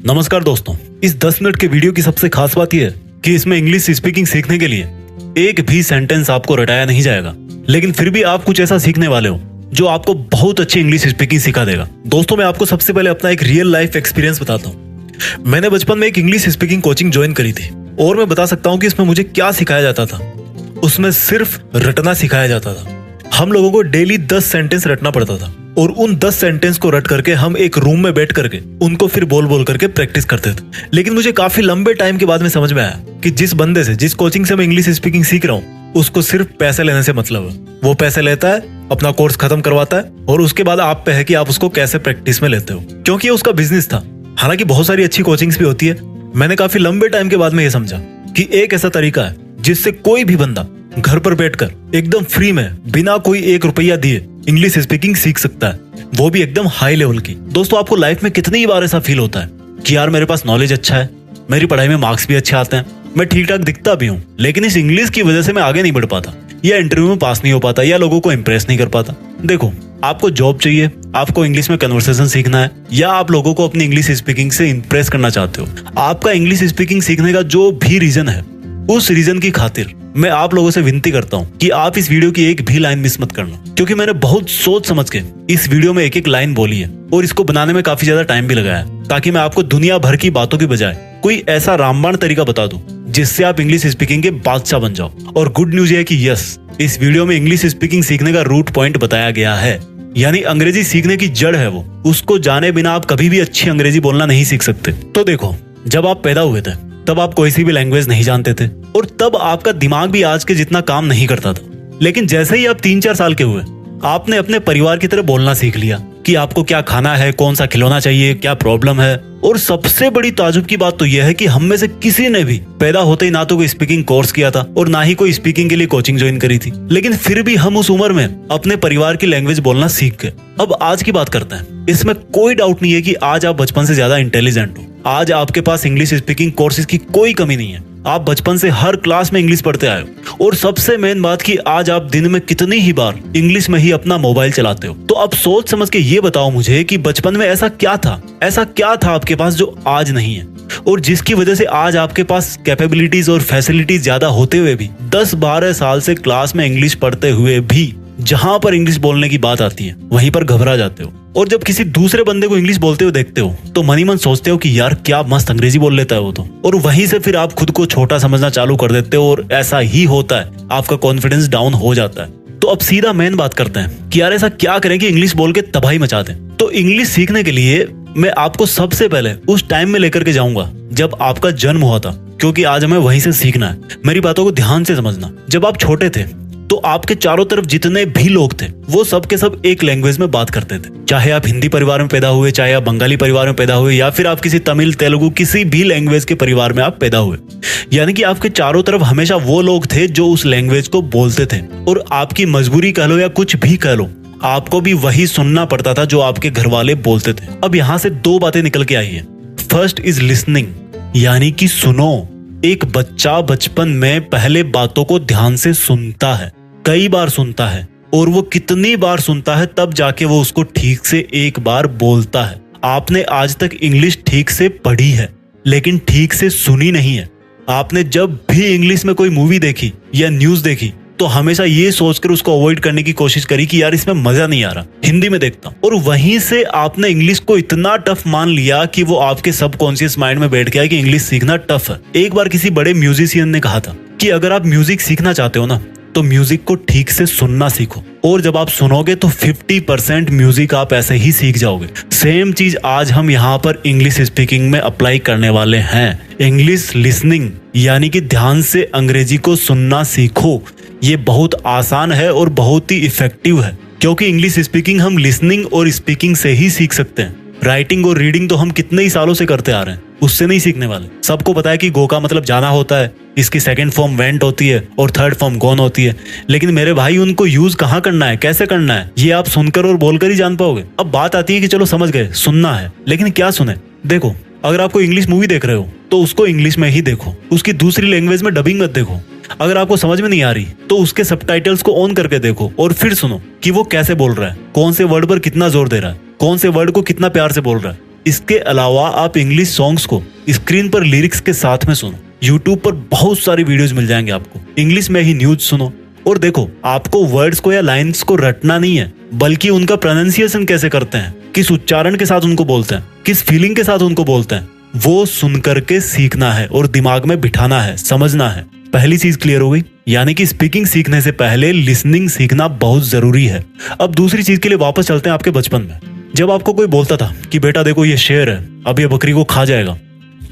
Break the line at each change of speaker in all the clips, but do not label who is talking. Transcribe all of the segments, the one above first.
नमस्कार दोस्तों, इस 10 मिनट के वीडियो की सबसे खास बात यह है कि इसमें इंग्लिश स्पीकिंग सीखने के लिए एक भी सेंटेंस आपको रटाया नहीं जाएगा, लेकिन फिर भी आप कुछ ऐसा सीखने वाले हो जो आपको बहुत अच्छी इंग्लिश स्पीकिंग सिखा देगा। दोस्तों, मैं आपको सबसे पहले अपना एक रियल लाइफ एक्सपीरियंस बताता हूँ। मैंने बचपन में एक इंग्लिश स्पीकिंग कोचिंग ज्वाइन करी थी और मैं बता सकता हूँ कि इसमें मुझे क्या सिखाया जाता था। उसमें सिर्फ रटना सिखाया जाता था। हम लोगों को डेली 10 सेंटेंस रटना पड़ता था और उन 10 सेंटेंस को रट करके हम एक रूम में बैठ करके उनको फिर बोल बोल करके प्रैक्टिस करते थे। लेकिन मुझे काफी लंबे टाइम के बाद में समझ में आया कि जिस बंदे से, जिस कोचिंग से मैं इंग्लिश स्पीकिंग सीख रहा हूँ, उसको सिर्फ पैसे लेने से मतलब है। वो पैसे लेता है, अपना कोर्स खत्म करवाता है और उसके बाद आप पे है कि आप उसको कैसे प्रैक्टिस में लेते हो, क्योंकि ये उसका बिजनेस था। हालांकि बहुत सारी अच्छी कोचिंग्स भी होती है। मैंने काफी लंबे टाइम के बाद में ये समझा कि एक ऐसा तरीका है जिससे कोई भी बंदा घर पर बैठकर एकदम फ्री में बिना कोई 1 रुपया दिए इंग्लिश स्पीकिंग सीख सकता है, वो भी एकदम हाई लेवल की। दोस्तों, आपको लाइफ में कितनी बार ऐसा फील होता है कि यार मेरे पास नॉलेज अच्छा है, मेरी पढ़ाई में मार्क्स भी अच्छे आते हैं, मैं ठीक ठाक दिखता भी हूँ, लेकिन इस इंग्लिश की वजह से मैं आगे नहीं बढ़ पाता, या इंटरव्यू में पास नहीं हो पाता, या लोगों को इंप्रेस नहीं कर पाता। देखो, आपको जॉब चाहिए, आपको इंग्लिश में कन्वर्सेशन सीखना है, या आप लोगों को अपनी इंग्लिश स्पीकिंग से इंप्रेस करना चाहते हो, आपका इंग्लिश स्पीकिंग सीखने का जो भी रीजन है, उस रीजन की खातिर मैं आप लोगों से विनती करता हूँ कि आप इस वीडियो की एक भी लाइन मिस मत करना, क्योंकि मैंने बहुत सोच समझ के इस वीडियो में एक एक लाइन बोली है और इसको बनाने में काफी ज्यादा टाइम भी लगाया है, ताकि मैं आपको दुनिया भर की बातों की बजाय कोई ऐसा रामबाण तरीका बता दूं जिससे आप इंग्लिश स्पीकिंग के बादशाह बन जाओ। और गुड न्यूज ये है कि यस, इस वीडियो में इंग्लिश स्पीकिंग सीखने का रूट पॉइंट बताया गया है, यानी अंग्रेजी सीखने की जड़ है वो, उसको जाने बिना आप कभी भी अच्छी अंग्रेजी बोलना नहीं सीख सकते। तो देखो, जब आप पैदा हुए थे तब आप कोई सी भी लैंग्वेज नहीं जानते थे और तब आपका दिमाग भी आज के जितना काम नहीं करता था। लेकिन जैसे ही आप 3-4 साल के हुए, आपने अपने परिवार की तरह बोलना सीख लिया कि आपको क्या खाना है, कौन सा खिलौना चाहिए, क्या प्रॉब्लम है। और सबसे बड़ी ताजुब की बात तो यह है कि हम में से किसी ने भी पैदा होते ही ना तो कोई स्पीकिंग कोर्स किया था और ना ही कोई स्पीकिंग के लिए कोचिंग ज्वाइन करी थी, लेकिन फिर भी हम उस उम्र में अपने परिवार की लैंग्वेज बोलना सीख गए। अब आज की बात करते हैं। इसमें कोई डाउट नहीं है कि आज आप बचपन से ज्यादा इंटेलिजेंट हो। आज आपके पास इंग्लिश स्पीकिंग कोर्सेज की कोई कमी नहीं है। आप बचपन से हर क्लास में इंग्लिश पढ़ते आए हो और सबसे मेन बात कि आज आप दिन में कितनी ही बार इंग्लिश में ही अपना मोबाइल चलाते हो। तो अब सोच समझ के ये बताओ मुझे कि बचपन में ऐसा क्या था आपके पास जो आज नहीं है, और जिसकी वजह से आज आपके पास कैपेबिलिटीज और फैसिलिटीज ज्यादा होते हुए भी 10-12 साल से क्लास में इंग्लिश पढ़ते हुए भी जहां पर इंग्लिश बोलने की बात आती है वहीं पर घबरा जाते हो। और जब किसी दूसरे बंदे को इंग्लिश बोलते हुए देखते हो तो मन ही मन सोचते हो कि यार क्या मस्त अंग्रेजी बोल लेता है वो तो, और वहीं से फिर आप खुद को छोटा समझना चालू कर देते हो और ऐसा ही होता है, आपका कॉन्फिडेंस डाउन हो जाता है। तो अब सीधा मेन बात करते हैं कि यार ऐसा क्या करें कि इंग्लिश बोल के तबाही मचा दें। तो इंग्लिश सीखने के लिए मैं आपको सबसे पहले उस टाइम में लेकर के जाऊंगा जब आपका जन्म हुआ था, क्योंकि आज हमें वहीं से सीखना है। मेरी बातों को ध्यान से समझना। जब आप छोटे थे तो आपके चारों तरफ जितने भी लोग थे वो सब के सब एक लैंग्वेज में बात करते थे। चाहे आप हिंदी परिवार में पैदा हुए, चाहे आप बंगाली परिवार में पैदा हुए, या फिर आप किसी तमिल, तेलुगु, किसी भी लैंग्वेज के परिवार में आप पैदा हुए, यानी कि आपके चारों तरफ हमेशा वो लोग थे जो उस लैंग्वेज को बोलते थे। और आपकी मजबूरी कह लो या कुछ भी कह लो, आपको भी वही सुनना पड़ता था जो आपके घर वाले बोलते थे। अब यहाँ से 2 बातें निकल के आई है। फर्स्ट इज लिसनिंग, यानी कि सुनो। एक बच्चा बचपन में पहले बातों को ध्यान से सुनता है, कई बार सुनता है, और वो कितनी बार सुनता है तब जाके वो उसको ठीक से एक बार बोलता है। आपने आज तक इंग्लिश ठीक से पढ़ी है लेकिन ठीक से सुनी नहीं है। आपने जब भी इंग्लिश में कोई मूवी देखी या न्यूज देखी तो हमेशा ये सोचकर उसको अवॉइड करने की कोशिश करी कि यार इसमें मजा नहीं आ रहा, हिंदी में देखता हूँ। और वहीं से आपने इंग्लिश को इतना टफ मान लिया कि वो आपके सबकॉन्शियस माइंड में बैठ गया कि इंग्लिश सीखना टफ है। एक बार किसी बड़े म्यूजिशियन ने कहा था कि अगर आप म्यूजिक सीखना चाहते हो ना तो म्यूजिक को ठीक से सुनना सीखो, और जब आप सुनोगे तो 50% म्यूजिक आप ऐसे ही सीख जाओगे। सेम चीज आज हम यहाँ पर इंग्लिश स्पीकिंग में अप्लाई करने वाले हैं। इंग्लिश लिसनिंग, यानी कि ध्यान से अंग्रेजी को सुनना सीखो। ये बहुत आसान है और बहुत ही इफेक्टिव है, क्योंकि इंग्लिश स्पीकिंग हम लिसनिंग और स्पीकिंग से ही सीख सकते हैं। राइटिंग और रीडिंग तो हम कितने ही सालों से करते आ रहे हैं, उससे नहीं सीखने वाले। सबको पता है कि गो का मतलब जाना होता है, इसकी सेकंड फॉर्म वेंट होती है और थर्ड फॉर्म गॉन होती है, लेकिन मेरे भाई उनको यूज कहाँ करना है, कैसे करना है, ये आप सुनकर और बोलकर ही जान पाओगे। अब बात आती है कि चलो समझ गए, सुनना है, लेकिन क्या सुने। देखो, अगर आपको इंग्लिश मूवी देख रहे हो तो उसको इंग्लिश में ही देखो, उसकी दूसरी लैंग्वेज में डबिंग मत देखो। अगर आपको समझ में नहीं आ रही तो उसके सबटाइटल्स को ऑन करके देखो और फिर सुनो कि वो कैसे बोल रहा है, कौन से वर्ड पर कितना जोर दे रहा है, कौन से वर्ड को कितना प्यार से बोल रहा है। इसके अलावा आप इंग्लिश सॉन्ग्स को स्क्रीन पर लिरिक्स के साथ में सुनो। यूट्यूब पर बहुत सारी वीडियोस मिल जाएंगे आपको। इंग्लिश में ही न्यूज सुनो और देखो, आपको वर्ड्स को या लाइन्स को रटना नहीं है, बल्कि उनका प्रोनाउंसिएशन कैसे करते हैं, किस उच्चारण के साथ उनको बोलते हैं, किस फीलिंग के साथ उनको बोलते हैं, वो सुन करके सीखना है और दिमाग में बिठाना है, समझना है। पहली चीज क्लियर हो गई, यानी कि स्पीकिंग सीखने से पहले लिसनिंग सीखना बहुत जरूरी है। अब दूसरी चीज के लिए वापस चलते हैं आपके बचपन में। जब आपको कोई बोलता था कि बेटा देखो ये शेर है, अब ये बकरी को खा जाएगा,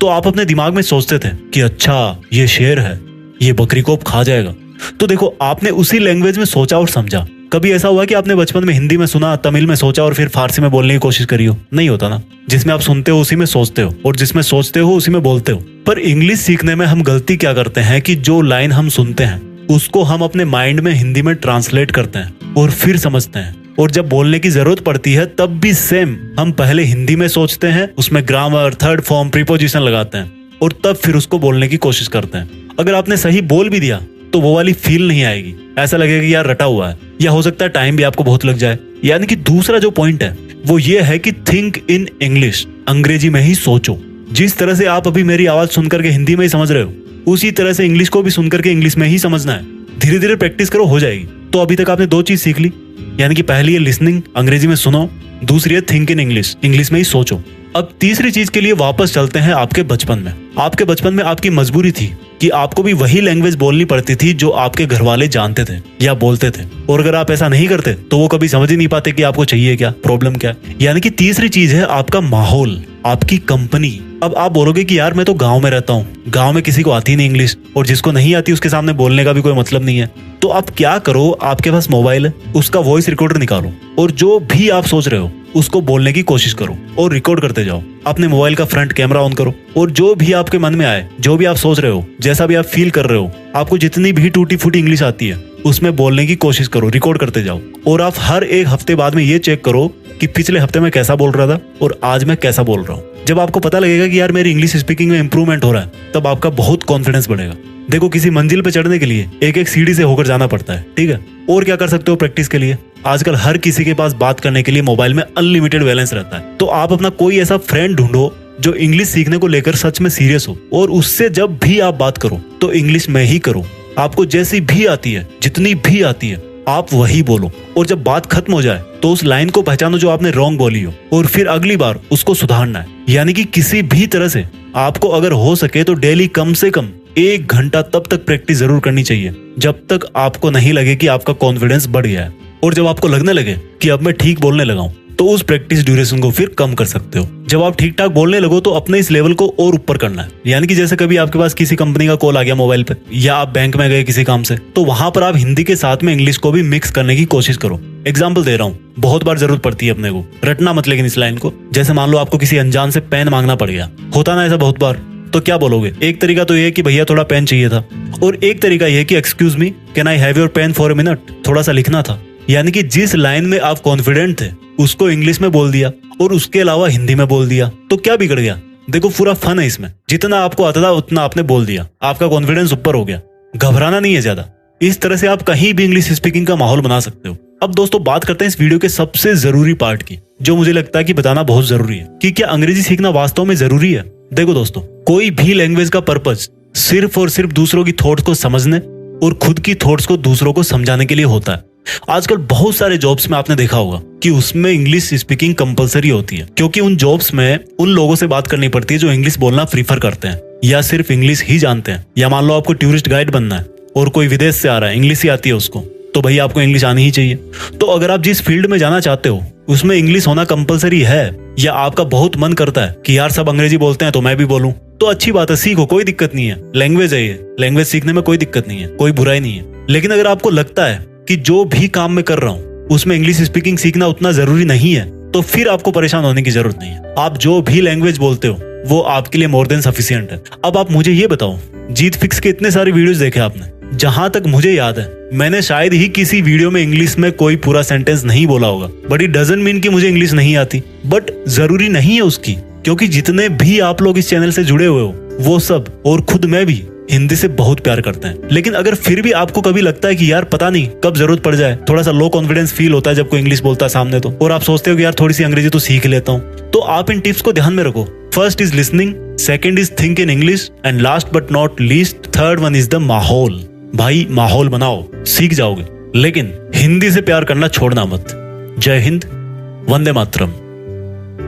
तो आप अपने दिमाग में सोचते थे कि अच्छा ये शेर है, ये बकरी को अब खा जाएगा। तो देखो, आपने उसी लैंग्वेज में सोचा और समझा। कभी ऐसा हुआ कि आपने बचपन में हिंदी में सुना, तमिल में सोचा और फिर फारसी में बोलने की कोशिश करी हो? नहीं होता ना। जिसमें आप सुनते हो उसी में सोचते हो और जिसमें सोचते हो उसी में बोलते हो। पर इंग्लिश सीखने में हम गलती क्या करते हैं कि जो लाइन हम सुनते हैं उसको हम अपने माइंड में हिंदी में ट्रांसलेट करते हैं और फिर समझते हैं, और जब बोलने की जरूरत पड़ती है तब भी सेम हम पहले हिंदी में सोचते हैं, उसमें ग्रामर, थर्ड फॉर्म, प्रीपोजिशन लगाते हैं और तब फिर उसको बोलने की कोशिश करते हैं। अगर आपने सही बोल भी दिया तो वो वाली फील नहीं आएगी, ऐसा लगेगा कि यार रटा हुआ है, या हो सकता है टाइम भी आपको बहुत लग जाए। यानी कि दूसरा जो पॉइंट है वो ये है कि थिंक इन इंग्लिश, अंग्रेजी में ही सोचो। जिस तरह से आप अभी मेरी आवाज सुनकर के हिंदी में ही समझ रहे हो, उसी तरह से इंग्लिश को भी सुनकर के इंग्लिश में ही समझना है। धीरे धीरे प्रैक्टिस करो, हो जाएगी। तो अभी तक आपने दो चीज सीख ली, यानी कि पहली है लिसनिंग, अंग्रेजी में सुनो, दूसरी है थिंक इन इंग्लिश, इंग्लिश में ही सोचो। अब तीसरी चीज के लिए वापस चलते हैं आपके बचपन में। आपके बचपन में आपकी मजबूरी थी कि आपको भी वही लैंग्वेज बोलनी पड़ती थी जो आपके घर वाले जानते थे या बोलते थे, और अगर आप ऐसा नहीं करते तो वो कभी समझ ही नहीं पाते कि आपको चाहिए क्या, प्रॉब्लम क्या है। यानी कि तीसरी चीज है आपका माहौल, आपकी कंपनी। अब आप बोलोगे कि यार मैं तो गांव में रहता हूँ, गांव में किसी को आती नहीं इंग्लिश, और जिसको नहीं आती उसके सामने बोलने का भी कोई मतलब नहीं है। तो आप क्या करो, आपके पास मोबाइल है, उसका वॉइस रिकॉर्डर निकालो और जो भी आप सोच रहे हो उसको बोलने की कोशिश करो और रिकॉर्ड करते जाओ। अपने मोबाइल का फ्रंट कैमरा ऑन करो और जो भी आपके मन में आए, जो भी आप सोच रहे हो, जैसा भी आप फील कर रहे हो, आपको जितनी भी टूटी फूटी इंग्लिश आती है उसमें बोलने की कोशिश करो, रिकॉर्ड करते जाओ। और आप हर एक हफ्ते बाद में ये चेक करो कि पिछले हफ्ते में कैसा बोल रहा था और आज मैं कैसा बोल रहा हूँ। जब आपको पता लगेगा कि यार मेरी इंग्लिश स्पीकिंग में इंप्रूवमेंट हो रहा है, तब आपका बहुत कॉन्फिडेंस बढ़ेगा। देखो, किसी मंजिल पे चढ़ने के लिए एक एक सीढ़ी से होकर जाना पड़ता है, ठीक है। और क्या कर सकते हो प्रैक्टिस के लिए? आजकल हर किसी के पास बात करने के लिए मोबाइल में अनलिमिटेड बैलेंस रहता है, तो आप अपना कोई ऐसा फ्रेंड ढूंढो जो इंग्लिश सीखने को लेकर सच में सीरियस हो, और उससे जब भी आप बात करो तो इंग्लिश में ही करो। आपको जैसी भी आती है, जितनी भी आती है, आप वही बोलो। और जब बात खत्म हो जाए तो उस लाइन को पहचानो जो आपने रॉन्ग बोली हो, और फिर अगली बार उसको सुधारना है। यानी कि किसी भी तरह से आपको अगर हो सके तो डेली कम से कम 1 घंटा तब तक प्रैक्टिस जरूर करनी चाहिए जब तक आपको नहीं लगे कि आपका कॉन्फिडेंस बढ़ गया है। और जब आपको लगने लगे कि अब मैं ठीक बोलने लगा हूं, तो उस प्रैक्टिस ड्यूरेशन को फिर कम कर सकते हो। जब आप ठीक ठाक बोलने लगो तो अपने इस लेवल को और ऊपर करना है। यानी कि जैसे कभी आपके पास किसी कंपनी का कॉल आ गया मोबाइल पे, या आप बैंक में गए किसी काम से, तो वहां पर आप हिंदी के साथ में इंग्लिश को भी मिक्स करने की कोशिश करो। एग्जाम्पल दे रहा हूँ, बहुत बार जरूरत पड़ती है अपने को, रटना मत लेकिन इस लाइन को। जैसे मान लो आपको किसी अनजान से पेन मांगना पड़ गया, होता ना ऐसा बहुत बार, तो क्या बोलोगे? एक तरीका तो ये है कि भैया थोड़ा पेन चाहिए था, और एक तरीका ये है कि excuse me, can I have your pen for a minute, थोड़ा सा लिखना था। यानी कि जिस लाइन में आप कॉन्फिडेंट थे उसको इंग्लिश में बोल दिया और उसके अलावा हिंदी में बोल दिया, तो क्या बिगड़ गया? देखो, पूरा फन है इसमें। जितना आपको आता था उतना आपने बोल दिया, आपका कॉन्फिडेंस ऊपर हो गया। घबराना नहीं है ज्यादा। इस तरह से आप कहीं भी इंग्लिश स्पीकिंग का माहौल बना सकते हो। अब दोस्तों, बात करते हैं इस वीडियो के सबसे जरूरी पार्ट की, जो मुझे लगता है कि बताना बहुत जरूरी है कि क्या अंग्रेजी सीखना वास्तव में जरूरी है। देखो दोस्तों, कोई भी लैंग्वेज का पर्पस सिर्फ और सिर्फ दूसरों की थॉट्स को समझने और खुद की थॉट्स को दूसरों को समझाने के लिए होता है। आजकल बहुत सारे जॉब्स में आपने देखा होगा कि उसमें इंग्लिश स्पीकिंग कंपलसरी होती है, क्योंकि उन जॉब्स में उन लोगों से बात करनी पड़ती है जो इंग्लिश बोलना प्रीफर करते हैं या सिर्फ इंग्लिश ही जानते हैं। या मान लो आपको टूरिस्ट गाइड बनना है और कोई विदेश से आ रहा है, इंग्लिश ही आती है उसको, तो भाई आपको इंग्लिश आनी ही चाहिए। तो अगर आप जिस फील्ड में जाना चाहते हो उसमें इंग्लिश होना कंपलसरी है, या आपका बहुत मन करता है कि यार सब अंग्रेजी बोलते हैं तो मैं भी बोलूं, तो अच्छी बात है, सीखो, कोई दिक्कत नहीं है। लैंग्वेज है ये, लैंग्वेज सीखने में कोई दिक्कत नहीं है, कोई बुराई नहीं है। लेकिन अगर आपको लगता है कि जो भी काम मैं कर रहा हूँ उसमें इंग्लिश स्पीकिंग सीखना उतना जरूरी नहीं है, तो फिर आपको परेशान होने की जरूरत नहीं है। आप जो भी लैंग्वेज बोलते हो वो आपके लिए मोर देन सफिशिएंट है। अब आप मुझे ये बताओ, जीत फिक्स के इतने सारे वीडियोस देखे आपने, जहां तक मुझे याद है मैंने शायद ही किसी वीडियो में इंग्लिश में कोई पूरा सेंटेंस नहीं बोला होगा। बट इट डजंट मीन कि मुझे इंग्लिश नहीं आती, बट जरूरी नहीं है उसकी, क्योंकि जितने भी आप लोग इस चैनल से जुड़े हुए हो वो सब, और खुद मैं भी हिंदी से बहुत प्यार करते हैं। लेकिन अगर फिर भी आपको कभी लगता है कि यार पता नहीं कब जरूरत पड़ जाए, थोड़ा सा लो कॉन्फिडेंस फील होता है जब कोई इंग्लिश बोलता है सामने तो, और आप सोचते हो कि यार थोड़ी सी अंग्रेजी तो सीख लेता हूँ, तो आप इन टिप्स को ध्यान में रखो। First is listening, second is think in English, and last but not least third one is the माहौल। भाई माहौल बनाओ, सीख जाओगे, लेकिन हिंदी से प्यार करना छोड़ना मत। जय हिंद, वंदे मातरम।